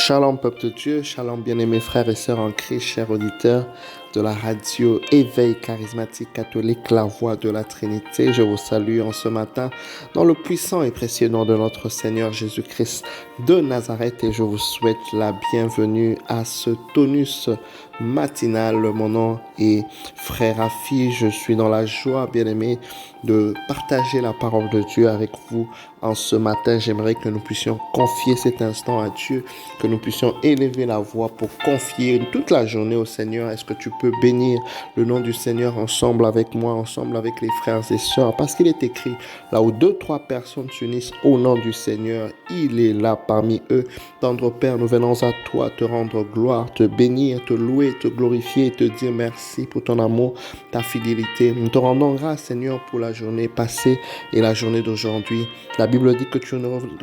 Shalom peuple de Dieu, shalom bien-aimés frères et sœurs en Christ, chers auditeurs de la radio Éveil charismatique catholique, la voix de la Trinité. Je vous salue en ce matin dans le puissant et précieux nom de notre Seigneur Jésus-Christ de Nazareth et je vous souhaite la bienvenue à ce tonus matinal. Mon nom est Frère Afi, je suis dans la joie bien-aimés de partager la parole de Dieu avec vous en ce matin. J'aimerais que nous puissions confier cet instant à Dieu, que nous puissions élever la voix pour confier toute la journée au Seigneur. Est-ce que tu peux bénir le nom du Seigneur ensemble avec moi, ensemble avec les frères et sœurs? Parce qu'il est écrit, là où 2-3 personnes s'unissent au nom du Seigneur, il est là parmi eux. Tendre Père, nous venons à toi te rendre gloire, te bénir, te louer, te glorifier et te dire merci pour ton amour, ta fidélité. Nous te rendons grâce, Seigneur, pour la journée passée et la journée d'aujourd'hui. La Bible dit que tu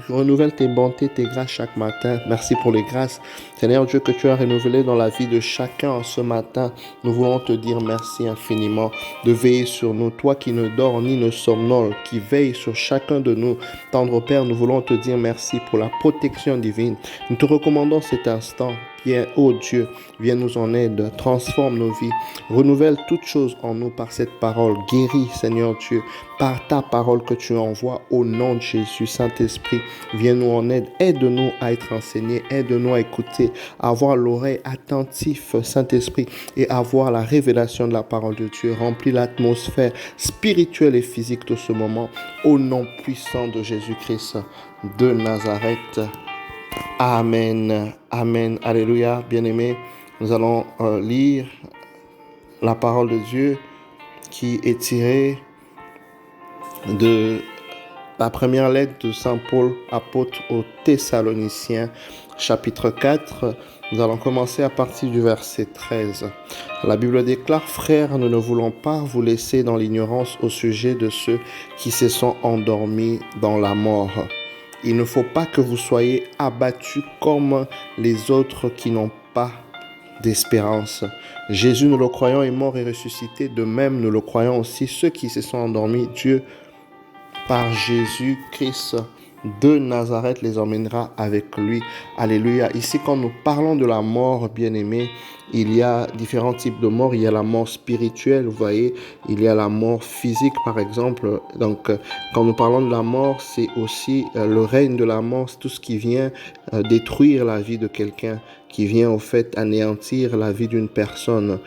renouvelles tes bontés, tes grâces chaque matin. Merci pour les grâces, Seigneur Dieu, que tu as renouvelées dans la vie de chacun en ce matin. Nous voulons te dire merci infiniment de veiller sur nous. Toi qui ne dors ni ne somnole, qui veille sur chacun de nous. Tendre Père, nous voulons te dire merci pour la protection divine. Nous te recommandons cet instant. Viens, ô Dieu, viens nous en aide, transforme nos vies, renouvelle toutes choses en nous par cette parole, guéris, Seigneur Dieu, par ta parole que tu envoies au nom de Jésus. Saint-Esprit, viens nous en aide, aide-nous à être enseignés, aide-nous à écouter, à avoir l'oreille attentive, Saint-Esprit, et à avoir la révélation de la parole de Dieu. Remplis l'atmosphère spirituelle et physique de ce moment, au nom puissant de Jésus-Christ de Nazareth. Amen, amen, alléluia, bien-aimés. Nous allons lire la parole de Dieu qui est tirée de la première lettre de Saint Paul, apôtre aux Thessaloniciens, chapitre 4. Nous allons commencer à partir du verset 13. La Bible déclare, « Frères, nous ne voulons pas vous laisser dans l'ignorance au sujet de ceux qui se sont endormis dans la mort. » Il ne faut pas que vous soyez abattus comme les autres qui n'ont pas d'espérance. Jésus, nous le croyons, est mort et ressuscité. De même, nous le croyons aussi, ceux qui se sont endormis, Dieu, par Jésus-Christ de Nazareth, les emmènera avec lui. Alléluia. Ici, quand nous parlons de la mort, bien-aimés, il y a différents types de mort. Il y a la mort spirituelle, vous voyez. Il y a la mort physique, par exemple. Donc, quand nous parlons de la mort, c'est aussi le règne de la mort, c'est tout ce qui vient détruire la vie de quelqu'un, qui vient au fait anéantir la vie d'une personne,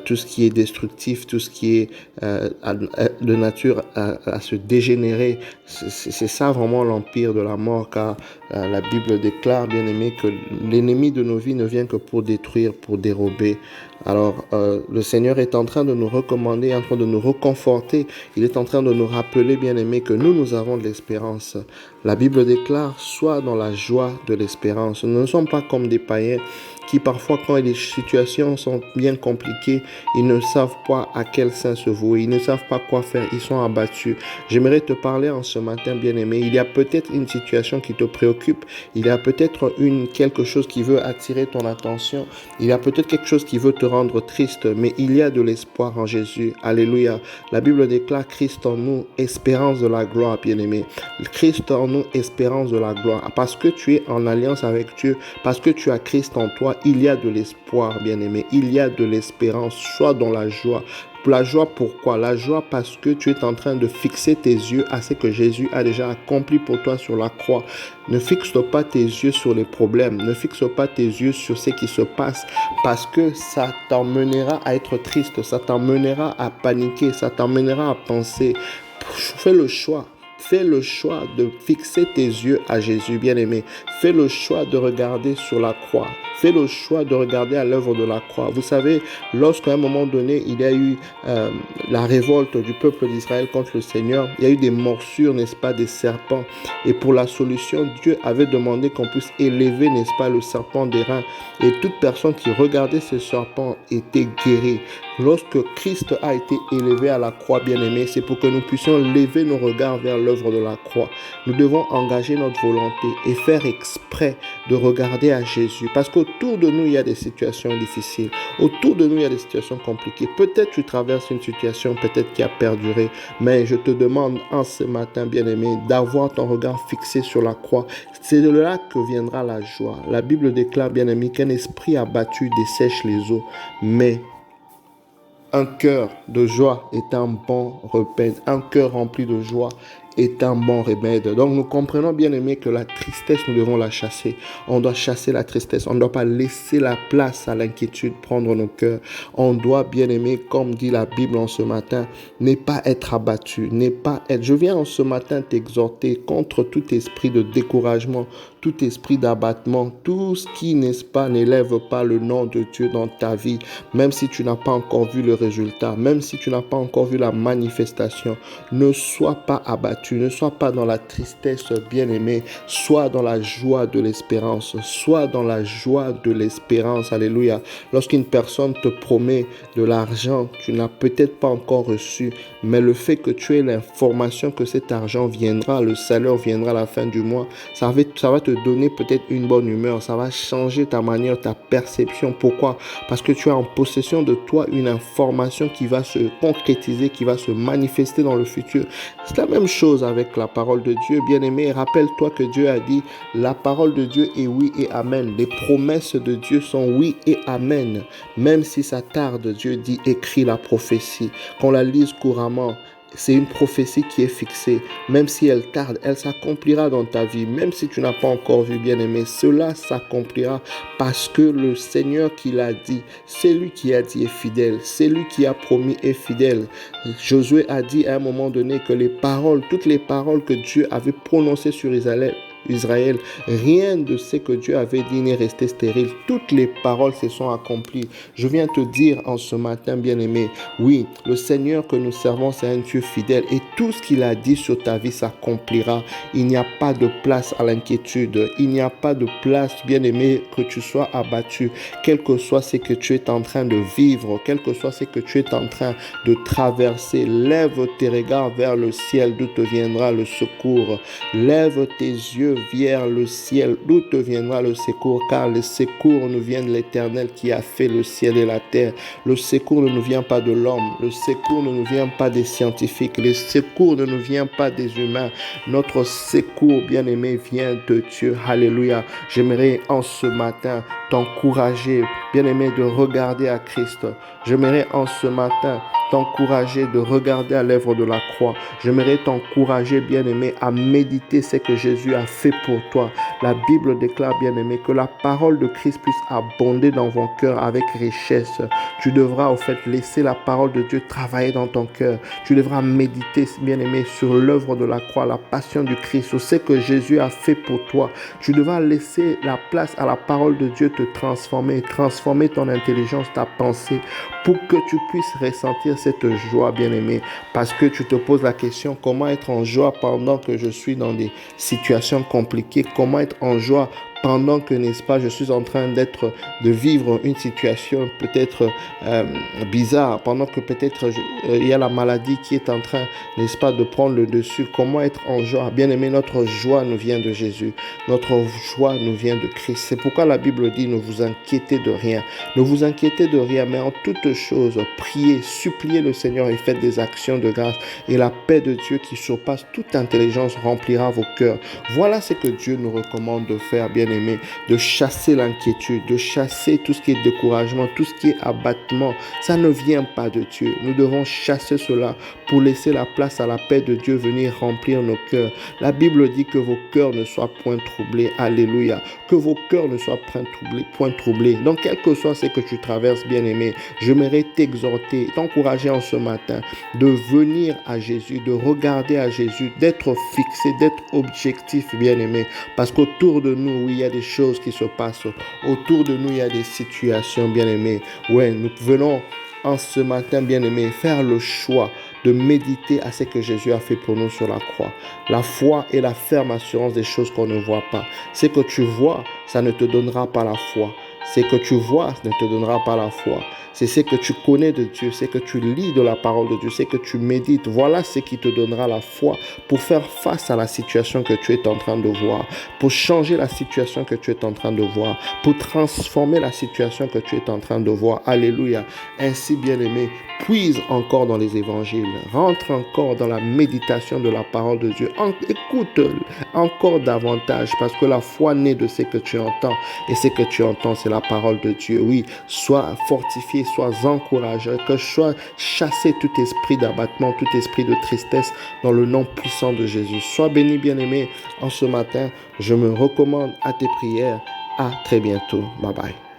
tout ce qui est destructif, tout ce qui est de nature à se dégénérer. C'est ça vraiment l'empire de la mort, car la Bible déclare, bien aimé, que l'ennemi de nos vies ne vient que pour détruire, pour dérober. Alors, le Seigneur est en train de nous recommander, en train de nous reconforter. Il est en train de nous rappeler, bien aimé, que nous avons de l'espérance. La Bible déclare, sois dans la joie de l'espérance. Nous ne sommes pas comme des païens qui parfois, quand les situations sont bien compliquées, ils ne savent pas à quel sein se vouer, ils ne savent pas quoi faire, ils sont abattus. J'aimerais te parler en ce matin, bien-aimé. Il y a peut-être une situation qui te préoccupe, il y a peut-être quelque chose qui veut attirer ton attention, il y a peut-être quelque chose qui veut te rendre triste, mais il y a de l'espoir en Jésus. Alléluia. La Bible déclare Christ en nous, espérance de la gloire, bien-aimé. Christ en nous, espérance de la gloire. Parce que tu es en alliance avec Dieu, parce que tu as Christ en toi, il y a de l'espoir, bien-aimé. Il y a de l'espérance. Sois dans la joie. La joie, pourquoi? La joie parce que tu es en train de fixer tes yeux à ce que Jésus a déjà accompli pour toi sur la croix. Ne fixe pas tes yeux sur les problèmes. Ne fixe pas tes yeux sur ce qui se passe parce que ça t'emmènera à être triste. Ça t'emmènera à paniquer. Ça t'emmènera à penser. Fais le choix. Fais le choix de fixer tes yeux à Jésus, bien-aimé. Fais le choix de regarder sur la croix. Fais le choix de regarder à l'œuvre de la croix. Vous savez, lorsqu'à un moment donné, il y a eu la révolte du peuple d'Israël contre le Seigneur, il y a eu des morsures, n'est-ce pas, des serpents. Et pour la solution, Dieu avait demandé qu'on puisse élever, n'est-ce pas, le serpent d'airain. Et toute personne qui regardait ce serpent était guérie. Lorsque Christ a été élevé à la croix, bien-aimé, c'est pour que nous puissions lever nos regards vers l'œuvre l'œuvre de la croix. Nous devons engager notre volonté et faire exprès de regarder à Jésus. Parce qu'autour de nous, il y a des situations difficiles. Autour de nous, il y a des situations compliquées. Peut-être tu traverses une situation peut-être qui a perduré. Mais je te demande en ce matin, bien-aimé, d'avoir ton regard fixé sur la croix. C'est de là que viendra la joie. La Bible déclare, bien-aimé, qu'un esprit abattu dessèche les eaux. Mais un cœur de joie est un bon remède. Un cœur rempli de joie est un bon remède. Donc nous comprenons, bien aimé, que la tristesse, nous devons la chasser. On doit chasser la tristesse. On ne doit pas laisser la place à l'inquiétude prendre nos cœurs. On doit, bien aimé, comme dit la Bible en ce matin, ne pas être abattu, ne pas être. Je viens en ce matin t'exhorter contre tout esprit de découragement, tout esprit d'abattement, tout ce qui, n'est-ce pas, n'élève pas le nom de Dieu dans ta vie, même si tu n'as pas encore vu le résultat, même si tu n'as pas encore vu la manifestation. Ne sois pas abattu, ne sois pas dans la tristesse, bien-aimé, sois dans la joie de l'espérance, sois dans la joie de l'espérance, alléluia. Lorsqu'une personne te promet de l'argent, tu n'as peut-être pas encore reçu, mais le fait que tu aies l'information que cet argent viendra, le salaire viendra à la fin du mois, ça va te donner peut-être une bonne humeur, ça va changer ta manière, ta perception. Pourquoi? Parce que tu as en possession de toi une information qui va se concrétiser, qui va se manifester dans le futur. C'est la même chose avec la parole de Dieu, bien-aimé. Rappelle-toi que Dieu a dit, la parole de Dieu est oui et amen. Les promesses de Dieu sont oui et amen. Même si ça tarde, Dieu dit, écris la prophétie. Qu'on la lise couramment. C'est une prophétie qui est fixée. Même si elle tarde, elle s'accomplira dans ta vie. Même si tu n'as pas encore vu, bien-aimé, cela s'accomplira parce que le Seigneur qui l'a dit, c'est lui qui a dit est fidèle. C'est lui qui a promis est fidèle. Josué a dit à un moment donné que toutes les paroles que Dieu avait prononcées sur Israël, rien de ce que Dieu avait dit n'est resté stérile. Toutes les paroles se sont accomplies. Je viens te dire en ce matin, bien-aimé, oui, le Seigneur que nous servons, c'est un Dieu fidèle et tout ce qu'il a dit sur ta vie s'accomplira. Il n'y a pas de place à l'inquiétude. Il n'y a pas de place, bien-aimé, que tu sois abattu, quel que soit ce que tu es en train de vivre, quel que soit ce que tu es en train de traverser. Lève tes regards vers le ciel, d'où te viendra le secours. Lève tes yeux vers le ciel, d'où te viendra le secours, car le secours nous vient de l'Éternel qui a fait le ciel et la terre. Le secours ne nous vient pas de l'homme, le secours ne nous vient pas des scientifiques, le secours ne nous vient pas des humains. Notre secours, bien-aimé, vient de Dieu. Alléluia. J'aimerais en ce matin t'encourager, bien-aimé, de regarder à Christ. J'aimerais en ce matin t'encourager de regarder à l'œuvre de la croix. J'aimerais t'encourager, bien-aimé, à méditer ce que Jésus a fait pour toi. La Bible déclare, bien-aimé, que la parole de Christ puisse abonder dans ton cœur avec richesse. Tu devras, au fait, laisser la parole de Dieu travailler dans ton cœur. Tu devras méditer, bien-aimé, sur l'œuvre de la croix, la passion du Christ, sur ce que Jésus a fait pour toi. Tu devras laisser la place à la parole de Dieu te transformer ton intelligence, ta pensée, pour que tu puisses ressentir cette joie, bien-aimé. Parce que tu te poses la question, comment être en joie pendant que je suis dans des situations compliquées? Comment être en joie pendant que, n'est-ce pas, je suis en train de vivre une situation peut-être bizarre, pendant que peut-être il y a la maladie qui est en train, n'est-ce pas, de prendre le dessus? Comment être en joie? Bien aimé, notre joie nous vient de Jésus. Notre joie nous vient de Christ. C'est pourquoi la Bible dit, ne vous inquiétez de rien. Ne vous inquiétez de rien, mais en toutes choses, priez, suppliez le Seigneur et faites des actions de grâce. Et la paix de Dieu qui surpasse toute intelligence remplira vos cœurs. Voilà ce que Dieu nous recommande de faire, bien aimé, de chasser l'inquiétude, de chasser tout ce qui est découragement, tout ce qui est abattement. Ça ne vient pas de Dieu. Nous devons chasser cela pour laisser la place à la paix de Dieu venir remplir nos cœurs. La Bible dit que vos cœurs ne soient point troublés. Alléluia. Que vos cœurs ne soient point troublés. Donc, quel que soit ce que tu traverses, bien-aimé, j'aimerais t'exhorter, t'encourager en ce matin de venir à Jésus, de regarder à Jésus, d'être fixé, d'être objectif, bien-aimé. Parce qu'autour de nous, oui, il y a des choses qui se passent. Autour de nous, il y a des situations, bien-aimés. Ouais, nous venons en ce matin, bien-aimé, faire le choix de méditer à ce que Jésus a fait pour nous sur la croix. La foi est la ferme assurance des choses qu'on ne voit pas. Ce que tu vois, ça ne te donnera pas la foi. Ce que tu vois ne te donnera pas la foi. c'est ce que tu connais de Dieu, c'est que tu lis de la parole de Dieu, c'est que tu médites. Voilà ce qui te donnera la foi pour faire face à la situation que tu es en train de voir, pour changer la situation que tu es en train de voir, pour transformer la situation que tu es en train de voir. Alléluia. Ainsi, bien-aimé, puise encore dans les évangiles, rentre encore dans la méditation de la parole de Dieu. Écoute encore davantage, parce que la foi naît de ce que tu entends, et ce que tu entends, c'est la parole de Dieu. Oui, sois fortifié, sois encouragé, que sois chassé tout esprit d'abattement, tout esprit de tristesse dans le nom puissant de Jésus. Sois béni, bien-aimé, en ce matin. Je me recommande à tes prières. À très bientôt. Bye bye.